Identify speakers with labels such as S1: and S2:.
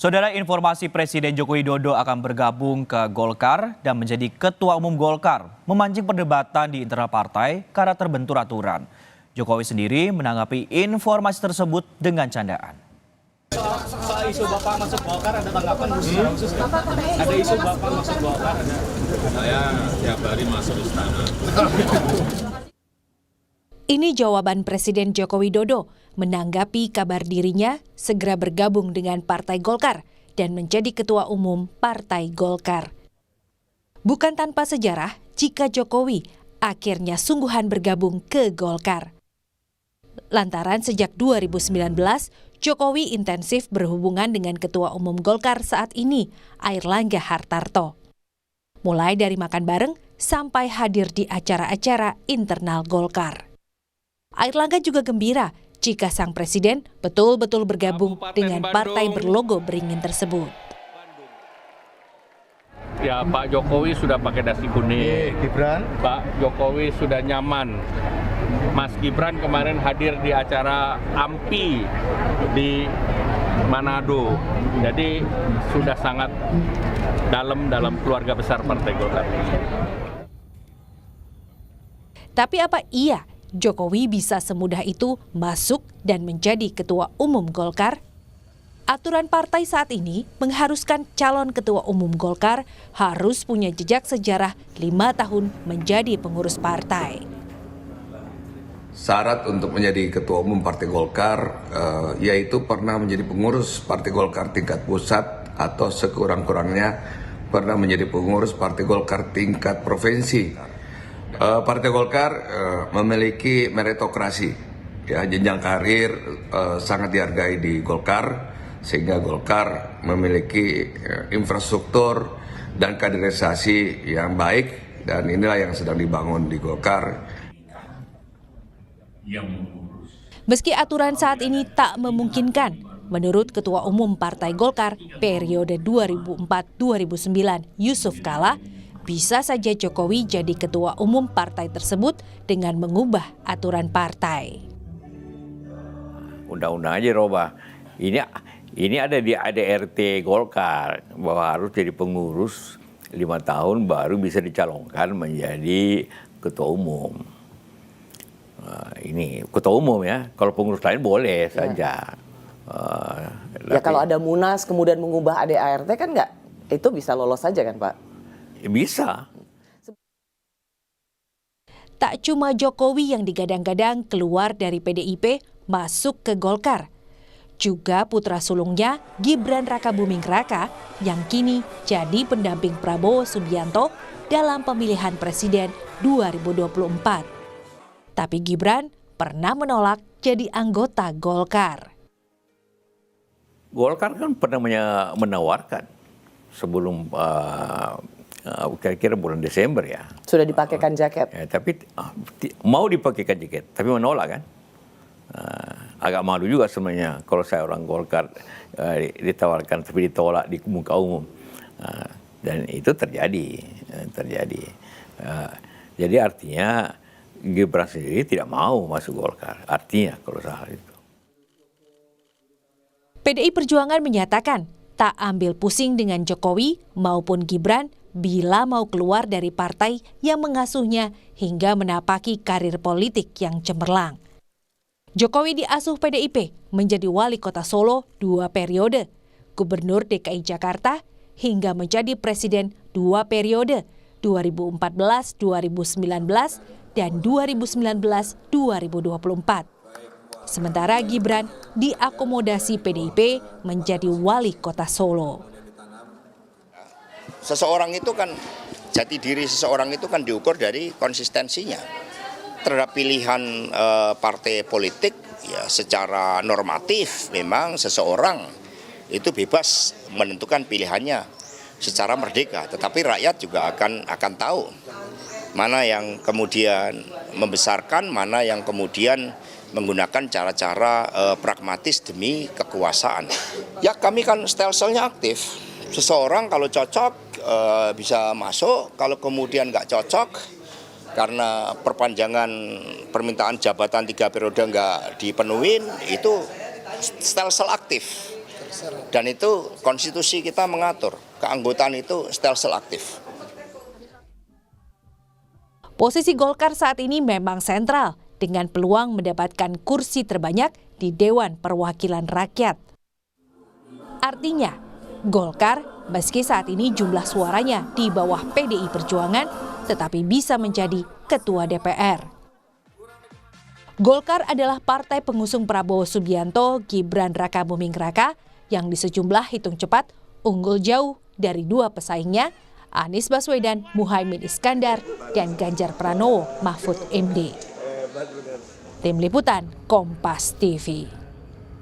S1: Saudara, informasi Presiden Joko Widodo akan bergabung ke Golkar dan menjadi Ketua Umum Golkar memancing perdebatan di internal partai karena terbentur aturan. Jokowi sendiri menanggapi informasi tersebut dengan candaan.
S2: Soal isu Bapak masuk Golkar ada tanggapan khusus nggak? Ada isu Bapak masuk Golkar ada?
S3: Saya tiap hari masuk istana.
S4: Ini jawaban Presiden Joko Widodo menanggapi kabar dirinya segera bergabung dengan Partai Golkar dan menjadi Ketua Umum Partai Golkar. Bukan tanpa sejarah jika Jokowi akhirnya sungguhan bergabung ke Golkar. Lantaran sejak 2019, Jokowi intensif berhubungan dengan Ketua Umum Golkar saat ini, Airlangga Hartarto. Mulai dari makan bareng sampai hadir di acara-acara internal Golkar. Airlangga juga gembira jika sang presiden betul-betul bergabung dengan partai berlogo beringin tersebut.
S3: Ya, Pak Jokowi sudah pakai dasi kuning.
S5: Gibran?
S3: Pak Jokowi sudah nyaman. Mas Gibran kemarin hadir di acara AMPI di Manado. Jadi sudah sangat dalam keluarga besar Partai Golkar.
S4: Tapi apa iya Jokowi bisa semudah itu masuk dan menjadi Ketua Umum Golkar? Aturan partai saat ini mengharuskan calon Ketua Umum Golkar harus punya jejak sejarah 5 tahun menjadi pengurus partai.
S6: Syarat untuk menjadi Ketua Umum Partai Golkar yaitu pernah menjadi pengurus Partai Golkar tingkat pusat atau sekurang-kurangnya pernah menjadi pengurus Partai Golkar tingkat provinsi. Partai Golkar memiliki meritokrasi, ya, jenjang karir sangat dihargai di Golkar, sehingga Golkar memiliki infrastruktur dan kaderisasi yang baik, dan inilah yang sedang dibangun di Golkar.
S4: Meski aturan saat ini tak memungkinkan, menurut Ketua Umum Partai Golkar periode 2004-2009 Yusuf Kala, bisa saja Jokowi jadi Ketua Umum partai tersebut dengan mengubah aturan partai.
S7: Undang-undang aja robah. Ini ada di ADRT Golkar bahwa harus jadi pengurus 5 tahun baru bisa dicalonkan menjadi Ketua Umum. Ini Ketua Umum ya, kalau pengurus lain boleh saja.
S8: Ya kalau ada Munas kemudian mengubah ADART kan nggak, itu bisa lolos saja kan Pak?
S7: Bisa.
S4: Tak cuma Jokowi yang digadang-gadang keluar dari PDIP masuk ke Golkar. Juga putra sulungnya Gibran Rakabuming Raka yang kini jadi pendamping Prabowo Subianto dalam pemilihan presiden 2024. Tapi Gibran pernah menolak jadi anggota Golkar.
S7: Golkar kan pernah menawarkan sebelum kira-kira bulan Desember ya.
S8: Sudah dipakaikan jaket.
S7: Ya, tapi mau dipakaikan jaket, tapi menolak kan. Agak malu juga sebenarnya kalau saya orang Golkar ditawarkan tapi ditolak di muka umum. Dan itu terjadi. Jadi artinya Gibran sendiri tidak mau masuk Golkar. Artinya kalau soal itu.
S4: PDI Perjuangan menyatakan tak ambil pusing dengan Jokowi maupun Gibran bila mau keluar dari partai yang mengasuhnya hingga menapaki karir politik yang cemerlang. Jokowi diasuh PDIP menjadi wali kota Solo 2 periode, gubernur DKI Jakarta hingga menjadi presiden 2 periode 2014-2019 dan 2019-2024. Sementara Gibran diakomodasi PDIP menjadi wali kota Solo.
S9: Seseorang itu kan, jati diri seseorang itu kan diukur dari konsistensinya terhadap pilihan partai politik. Ya, secara normatif memang seseorang itu bebas menentukan pilihannya secara merdeka, tetapi rakyat juga akan tahu mana yang kemudian membesarkan, mana yang kemudian menggunakan cara-cara pragmatis demi kekuasaan. Ya, kami kan stelsel-nya aktif. Seseorang kalau cocok bisa masuk, kalau kemudian nggak cocok karena perpanjangan permintaan jabatan 3 periode nggak dipenuhin, itu stelsel aktif. Dan itu konstitusi kita mengatur, keanggotaan itu stelsel aktif.
S4: Posisi Golkar saat ini memang sentral dengan peluang mendapatkan kursi terbanyak di Dewan Perwakilan Rakyat. Artinya, Golkar meski saat ini jumlah suaranya di bawah PDI Perjuangan, tetapi bisa menjadi ketua DPR. Golkar adalah partai pengusung Prabowo Subianto, Gibran Rakabuming Raka yang di sejumlah hitung cepat unggul jauh dari dua pesaingnya, Anies Baswedan, Muhaimin Iskandar, dan Ganjar Pranowo, Mahfud MD. Tim Liputan, Kompas TV.